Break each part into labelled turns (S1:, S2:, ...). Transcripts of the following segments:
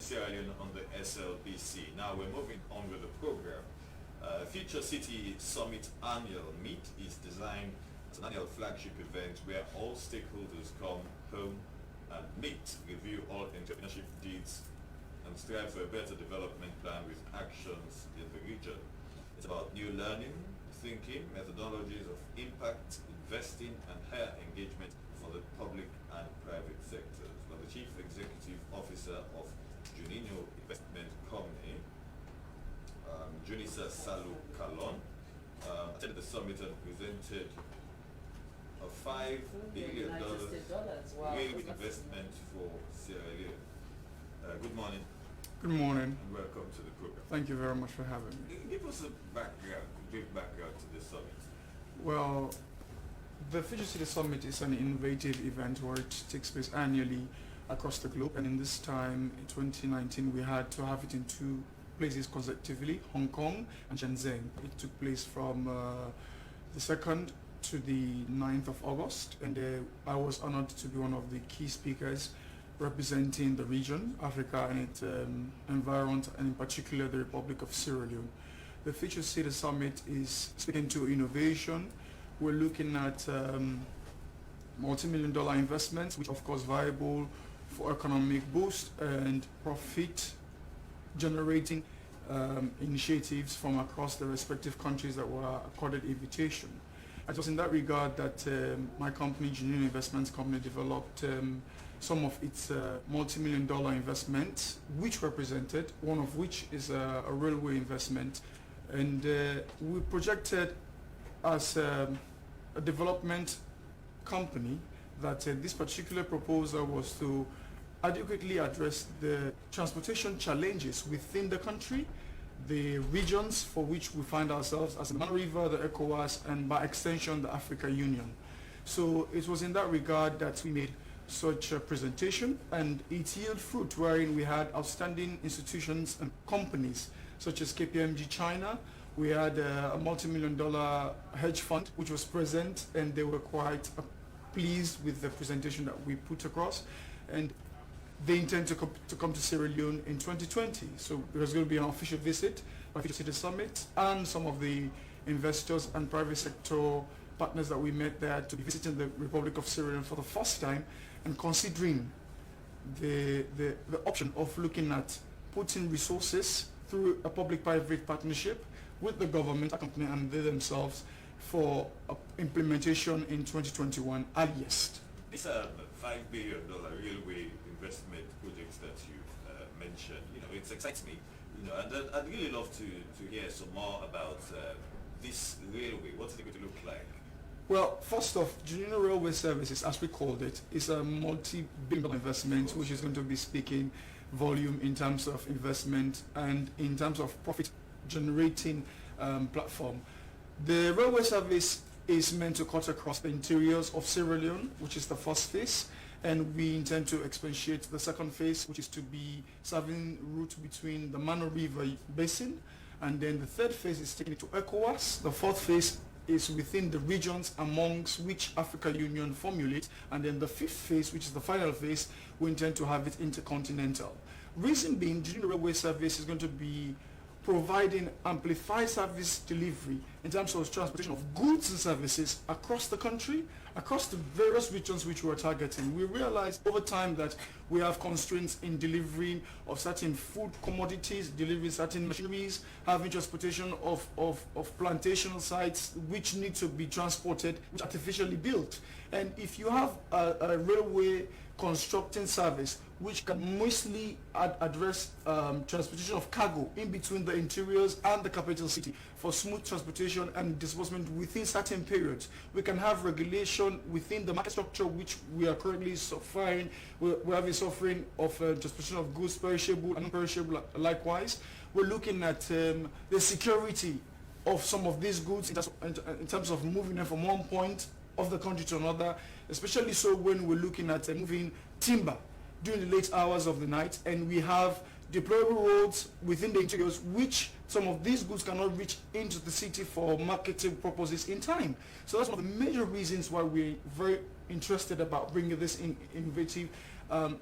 S1: Sierra Leone on the SLBC. Now we're moving on with the program. Future City Summit Annual Meet is designed as an annual flagship event where all stakeholders come home and meet, review all entrepreneurship deeds, and strive for a better development plan with actions in the region. It's about new learning, thinking, methodologies of impact, investing, and higher engagement for the public and private sectors. Now, the Chief Executive Officer of Juninnho Investment Company, Junisa Salu Kalon, attended the summit and presented a $5 billion railway investment for Sierra Leone. Good morning.
S2: Good morning.
S1: And welcome to the program.
S2: Thank you very much for having me.
S1: Give us a brief background to the summit.
S2: Well, the Future City Summit is an innovative event where it takes place annually across the globe, and in this time, in 2019, we had to have it in two places consecutively, Hong Kong and Shenzhen. It took place from the 2nd to the 9th of August, and I was honored to be one of the key speakers representing the region, Africa and its environment, and in particular the Republic of Sierra Leone. The Future City Summit is speaking to innovation. We're looking at multi-million-dollar investments, which of course viable for economic boost and profit generating initiatives from across the respective countries that were accorded invitation. It was in that regard that my company, Juninnho Investments Company, developed some of its multi-million-dollar investments, which represented, one of which is a railway investment. And we projected as a development company that this particular proposal was to adequately address the transportation challenges within the country, the regions for which we find ourselves as the Man River, the ECOWAS, and by extension the Africa Union. So it was in that regard that we made such a presentation, and it yielded fruit, wherein we had outstanding institutions and companies such as KPMG China. We had a multi-million-dollar hedge fund which was present, and they were quite pleased with the presentation that we put across, and they intend to come to Sierra Leone in 2020. So there's going to be an official visit by Future City Summit, and some of the investors and private sector partners that we met there to be visiting the Republic of Sierra Leone for the first time and considering the option of looking at putting resources through a public-private partnership with the government, a company, and they themselves for implementation in 2021 earliest.
S1: These are the $5 billion railway investment projects that you've mentioned. It excites me. And I'd really love to hear some more about this railway. What's it going to look like?
S2: Well, first off, Juninnho Railway Services, as we called it, is a multi-billion investment which is going to be speaking volume in terms of investment and in terms of profit generating platform. The railway service is meant to cut across the interiors of Sierra Leone, which is the first phase, and we intend to expatiate the second phase, which is to be serving route between the Mano River Basin, and then the third phase is taking it to ECOWAS. The fourth phase is within the regions amongst which Africa Union formulates, and then the fifth phase, which is the final phase, we intend to have it intercontinental. Reason being, Juninnho Railway Service is going to be providing amplified service delivery in terms of transportation of goods and services across the country, across the various regions which we are targeting. We realized over time that we have constraints in delivering of certain food commodities, delivering certain machineries, having transportation of plantation sites which need to be transported, which are artificially built. And if you have a railway constructing service which can mostly address transportation of cargo in between the interiors and the capital city for smooth transportation and disbursement within certain periods. We can have regulation within the market structure which we are currently suffering. We have a suffering of transportation of goods, perishable and non-perishable likewise. We're looking at the security of some of these goods in terms of moving them from one point of the country to another, especially so when we're looking at moving timber during the late hours of the night, and we have deployable roads within the interiors which some of these goods cannot reach into the city for marketing purposes in time. So that's one of the major reasons why we're very interested about bringing this innovative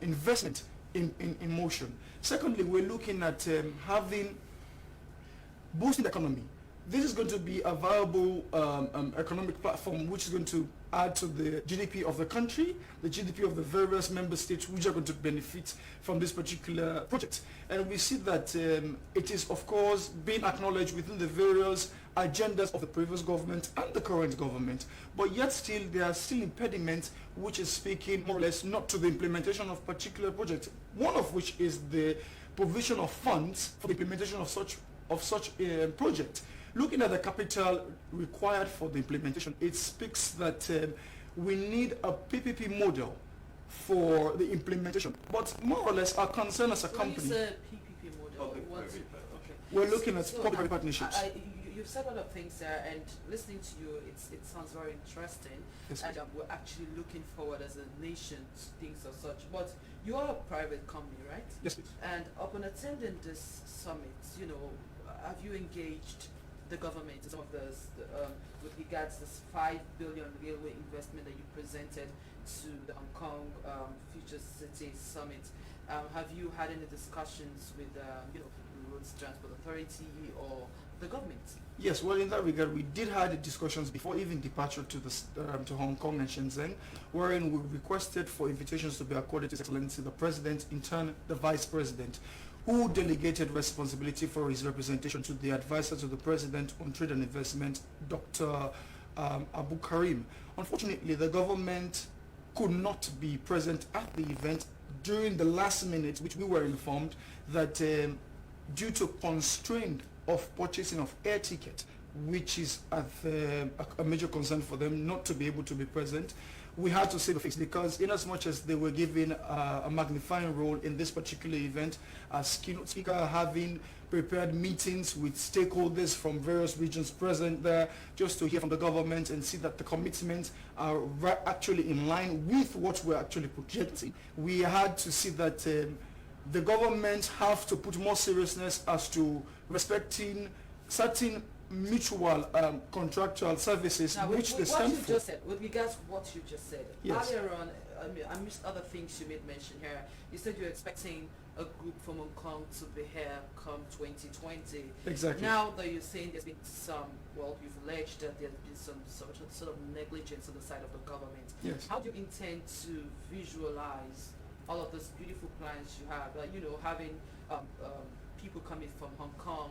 S2: investment in motion. Secondly, we're looking at having boosting the economy. This is going to be a viable economic platform which is going to add to the GDP of the country, the GDP of the various member states which are going to benefit from this particular project. And we see that it is, of course, being acknowledged within the various agendas of the previous government and the current government. But yet still, there are still impediments which is speaking more or less not to the implementation of particular projects, one of which is the provision of funds for the implementation of such a project. Looking at the capital required for the implementation, it speaks that we need a PPP model for the implementation. But more or less, our concern as a company,
S3: when you say PPP model,
S2: we're looking at public partnerships.
S3: You've said a lot of things there, and listening to you, it sounds very interesting.
S2: Yes,
S3: and we're actually looking forward as a nation to things as such. But you are a private company, right?
S2: Yes, please.
S3: And upon attending this summit, have you engaged the government in some of this with regards to this 5 billion railway investment that you presented to the Hong Kong Future City Summit? Have you had any discussions with the Roads Transport Authority or the government?
S2: Yes, well, in that regard, we did have discussions before even departure to Hong Kong and Shenzhen, wherein we requested for invitations to be accorded to His Excellency the President, in turn the Vice President, who delegated responsibility for his representation to the advisor to the President on Trade and Investment, Dr. Abu Karim. Unfortunately, the government could not be present at the event during the last minute, which we were informed that due to constraint of purchasing of air ticket, which is a major concern for them not to be able to be present, we had to say the fix, because in as much as they were given a magnifying role in this particular event as keynote speaker, having prepared meetings with stakeholders from various regions present there just to hear from the government and see that the commitments are actually in line with what we're actually projecting. We had to see that the government have to put more seriousness as to respecting certain mutual contractual services
S3: now,
S2: which they
S3: what
S2: stand
S3: you
S2: for.
S3: just said, with regards to what you just said,
S2: Yes.
S3: earlier on, I missed other things you made mention here. You said you're expecting a group from Hong Kong to be here come 2020.
S2: Exactly.
S3: Now that you're saying there's been some, you've alleged that there's been some sort of negligence on the side of the government.
S2: Yes.
S3: How do you intend to visualize all of those beautiful plans you have? Having people coming from Hong Kong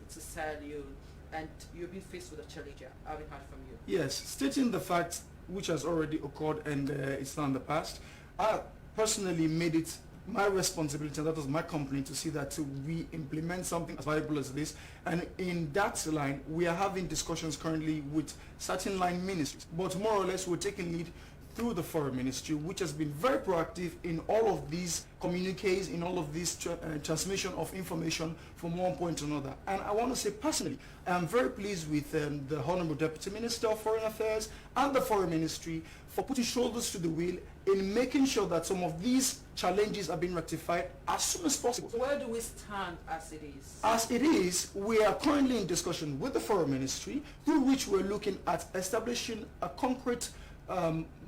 S3: to Sierra Leone, and you've been faced with a challenge here. I haven't heard from you.
S2: Yes, stating the fact which has already occurred and it's now in the past, I personally made it my responsibility, and that was my company, to see that we implement something as viable as this. And in that line, we are having discussions currently with certain line ministries. But more or less, we're taking lead through the Foreign Ministry, which has been very proactive in all of these communiques, in all of this transmission of information from one point to another. And I want to say personally, I am very pleased with the Honorable Deputy Minister of Foreign Affairs and the Foreign Ministry for putting shoulders to the wheel in making sure that some of these challenges are being rectified as soon as possible.
S3: So where do we stand as it is?
S2: As it is, we are currently in discussion with the Foreign Ministry, through which we're looking at establishing a concrete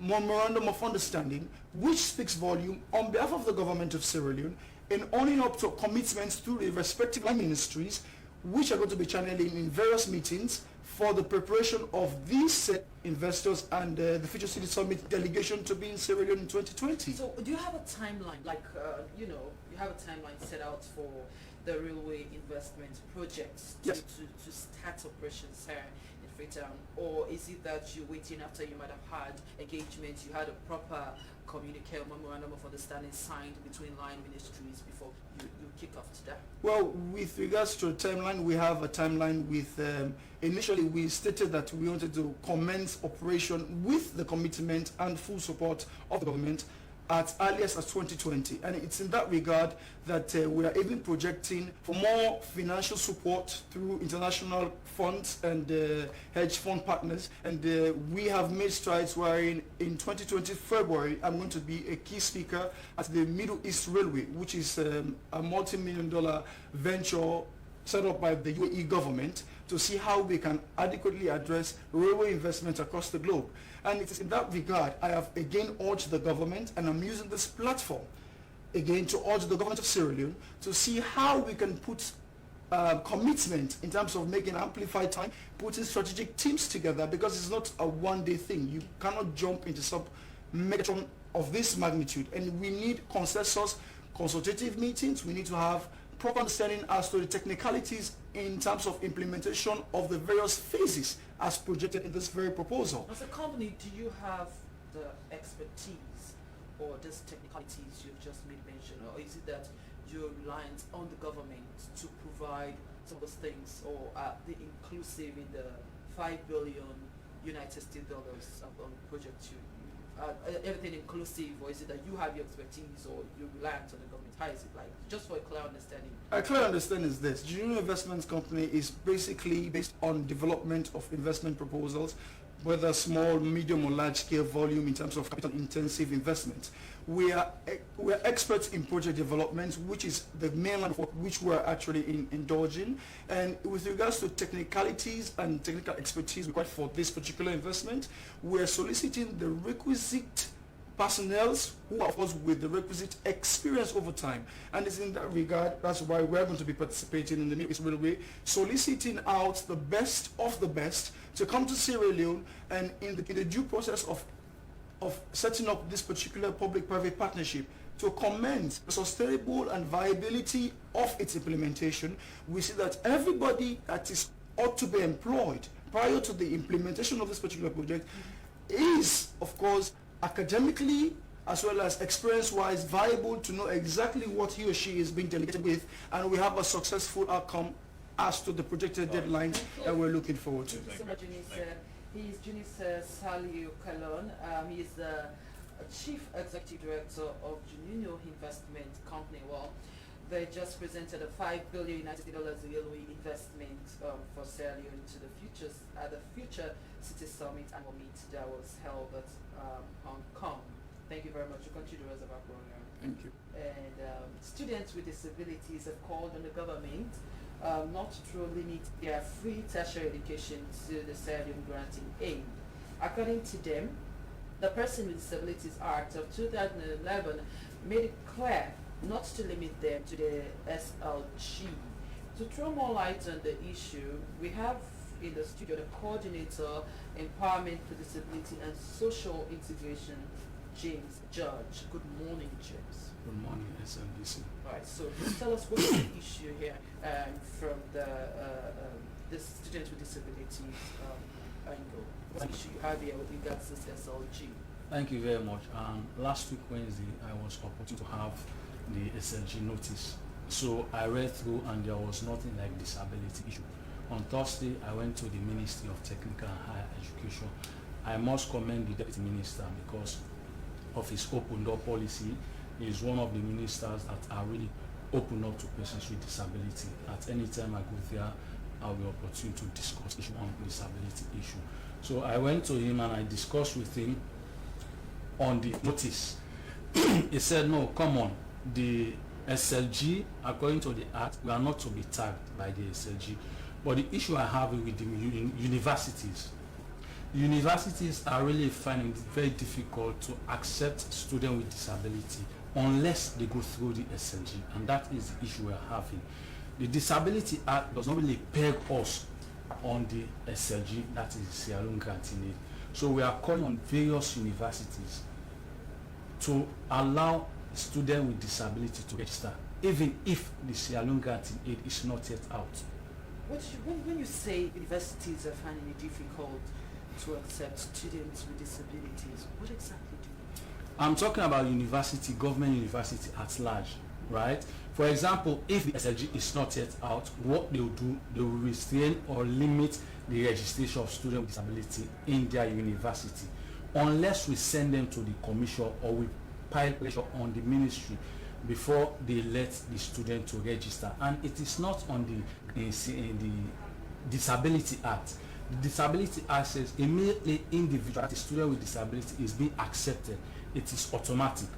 S2: memorandum of understanding which speaks volume on behalf of the government of Sierra Leone in owning up to commitments through the respective ministries, which are going to be channeling in various meetings for the preparation of these investors and the Future City Summit delegation to be in Sierra Leone in 2020.
S3: So do you have a timeline, you have a timeline set out for the railway investment projects
S2: Yes.
S3: to start operations here in Freetown? Or is it that you're waiting after you might have had engagement, you had a proper communique or memorandum of understanding signed between line ministries before you kick off to that?
S2: Well, with regards to a timeline, we have a timeline with, initially we stated that we wanted to commence operation with the commitment and full support of the government as earliest as 2020. And it's in that regard that we are even projecting for more financial support through international funds and hedge fund partners. And we have made strides wherein in 2020 February, I'm going to be a key speaker at the Middle East Railway, which is a multi-million-dollar venture set up by the UAE government to see how we can adequately address railway investments across the globe. And it is in that regard I have again urged the government, and I'm using this platform again to urge the government of Sierra Leone to see how we can put commitment in terms of making amplified time, putting strategic teams together, because it's not a one-day thing. You cannot jump into some megatron of this magnitude, and we need consensus, consultative meetings. We need to have proper understanding as to the technicalities in terms of implementation of the various phases as projected in this very proposal.
S3: As a company, do you have the expertise or these technicalities you've just made mention, or is it that you're reliant on the government to provide some of those things, or are they inclusive in the $5 billion United States dollars on the project? Everything inclusive, or is it that you have your expertise, or you're reliant on the government? How is it like? Just for a clear understanding.
S2: A clear understanding is this: Juninnho Investments Company is basically based on development of investment proposals, whether small, medium, or large-scale volume in terms of capital-intensive investments. We are experts in project development, which is the main line of work which we're actually indulging. And with regards to technicalities and technical expertise required for this particular investment, we're soliciting the requisite personnel who are, of course, with the requisite experience over time. And it's in that regard, that's why we're going to be participating in the Middle East Railway, soliciting out the best of the best to come to Sierra Leone, and in the due process of setting up this particular public-private partnership to commence the sustainable and viability of its implementation. We see that everybody that is ought to be employed prior to the implementation of this particular project is, of course, academically as well as experience-wise viable to know exactly what he or she is being delegated with, and we have a successful outcome as to the projected deadlines that we're looking forward to.
S3: Thank you so much, Juninnho. He's Juninnho Saliu Kalon. He's the Chief Executive Director of Juninnho Investment Company. Well, they just presented a $5 billion United States railway investment for Sierra Leone to the Future City Summit annual meet that was held at Hong Kong. Thank you very much. You continue the rest of our program.
S2: Thank you.
S3: And students with disabilities have called on the government not to limit their free tertiary education to the Sierra Leone granting aid. According to them, the Person with Disabilities Act of 2011 made it clear not to limit them to the SLG. To throw more light on the issue, we have in the studio the Coordinator, Empowerment for Disability and Social Integration, James Judge. Good morning, James.
S2: Good morning, SLBC.
S3: Right, so tell us what is the issue here from the students with disabilities angle. What issue you have here with regards to SLG?
S4: Thank you very much. Last week Wednesday, I was opportune to have the SLG notice. So I read through and there was nothing like disability issue. On Thursday, I went to the Ministry of Technical and Higher Education. I must commend the Deputy Minister because of his open door policy. He is one of the ministers that are really open up to persons with disability. At any time I go there, I'll be opportune to discuss issue on disability issue. So I went to him and I discussed with him on the notice. He said, no, come on, the SLG, according to the Act, we are not to be tagged by the SLG. But the issue I have with the universities, universities are really finding it very difficult to accept students with disability unless they go through the SLG, and that is the issue we're having. The Disability Act does not really peg us on the SLG, that is Sierra Leone granting aid. So we are calling on various universities to allow students with disability to register, even if the Sierra Leone granting aid is not yet out.
S3: When you say universities are finding it difficult to accept students with disabilities, what exactly do you mean?
S4: I'm talking about university, government university at large, right? For example, if the SLG is not yet out, what they will do, they will restrain or limit the registration of students with disability in their university, unless we send them to the commission or we pile pressure on the ministry before they let the student to register. And it is not on the Disability Act. The Disability Act says immediately individual, the student with disability is being accepted, it is automatic.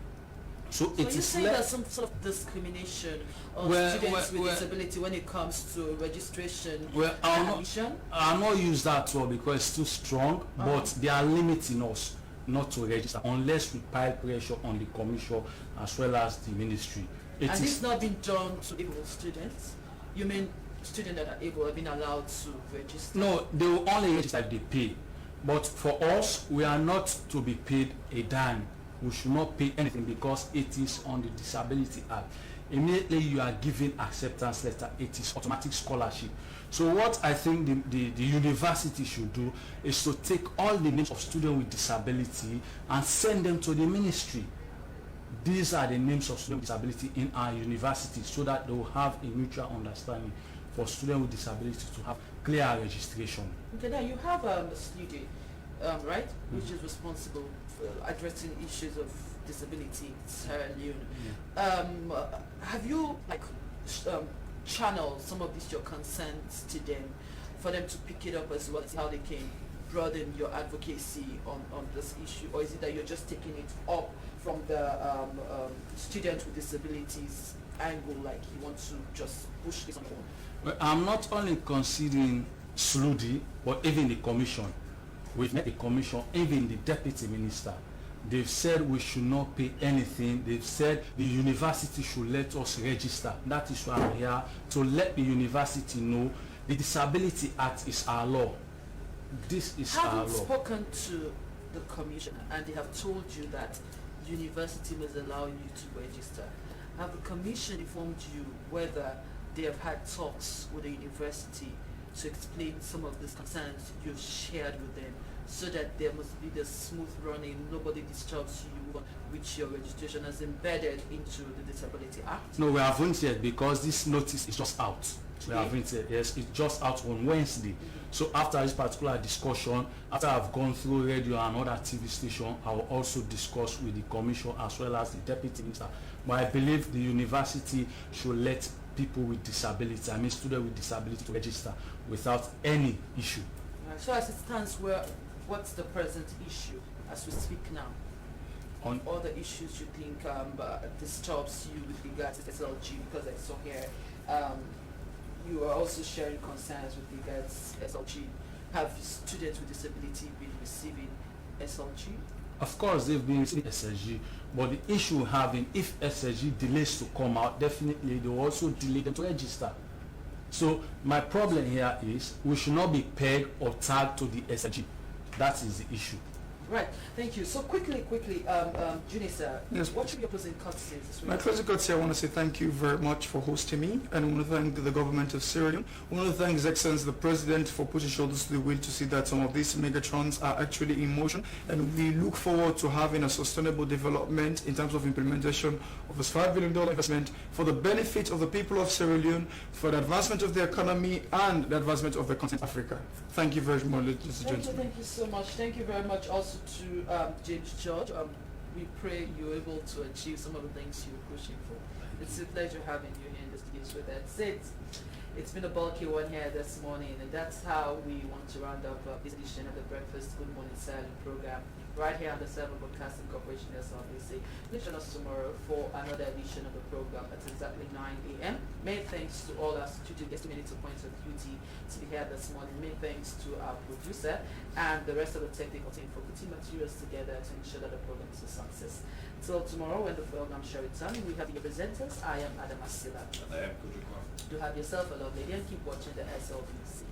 S4: So it
S3: you
S4: is
S3: say there's some sort of discrimination on students with disability when it comes to registration and admission?
S4: I'll not use that word because it's too strong, but they are limiting us not to register unless we pile pressure on the commission as well as the ministry.
S3: And this not been done to able students? You mean students that are able have been allowed to register?
S4: No, they will only register if they pay. But for us, we are not to be paid a dime. We should not pay anything because it is on the Disability Act. Immediately you are given acceptance letter, it is automatic scholarship. So what I think the university should do is to take all the names of students with disability and send them to the ministry. These are the names of students with disability in our university so that they will have a mutual understanding for students with disability to have clear registration.
S3: Okay, now you have a studio, right, which is responsible for addressing issues of disability in Sierra Leone. Have you channeled some of these your concerns to them for them to pick it up as well as how they can broaden your advocacy on this issue, or is it that you're just taking it up from the student with disabilities angle, like you want to just push this on your own?
S4: Well, I'm not only considering SLUDI, but even the commission. We've met the commission, even the deputy minister. They've said we should not pay anything. They've said the university should let us register. That is why I'm here, to let the university know the Disability Act is our law. This is our law.
S3: Having spoken to the commission and they have told you that university must allow you to register, have the commission informed you whether they have had talks with the university to explain some of these concerns you've shared with them, so that there must be the smooth running, nobody disturbs you, which your registration has embedded into the Disability Act?
S4: No, we haven't yet because this notice is just out. We haven't yet. Yes, it's just out on Wednesday. So after this particular discussion, after I've gone through radio and other TV station, I will also discuss with the commission as well as the deputy minister. But I believe the university should let people with disability, I mean students with disability, to register without any issue.
S3: So as it stands, what's the present issue as we speak now?
S4: On
S3: all the issues you think disturbs you with regards to SLG, because I saw here you are also sharing concerns with regards to SLG. Have students with disability been receiving SLG?
S4: Of course, they've been receiving SLG, but the issue having, if SLG delays to come out, definitely they will also delay them to register. So my problem here is we should not be pegged or tagged to the SLG. That is the issue.
S3: Right, thank you. So quickly, Juninnho sir,
S2: yes,
S3: what should be your closing courtesies?
S2: My closing courtesy, I want to say thank you very much for hosting me, and I want to thank the government of Sierra Leone. I want to thank His Excellency the President for putting shoulders to the wheel to see that some of these megatrons are actually in motion, and we look forward to having a sustainable development in terms of implementation of this $5 billion investment for the benefit of the people of Sierra Leone, for the advancement of the economy and the advancement of the continent of Africa. Thank you very much, ladies and gentlemen.
S3: Thank you so much. Thank you very much also to James George. We pray you're able to achieve some of the things you're pushing for. It's a pleasure having you here in the studios with that. It's been a bulky one here this morning, and that's how we want to round up this edition of the Breakfast Good Morning Silent program right here on the Seven Broadcasting Corporation SLBC. Please join us tomorrow for another edition of the program at exactly 9 a.m. Many thanks to all our studio guests who made it to points of duty to be here this morning. Many thanks to our producer and the rest of the technical team for putting materials together to ensure that the program is a success. Till tomorrow when the program shall return, we have your presenters. I am Adam Asila.
S1: And I am Kujukwa.
S3: Do have yourself a lovely day and keep watching the SLBC.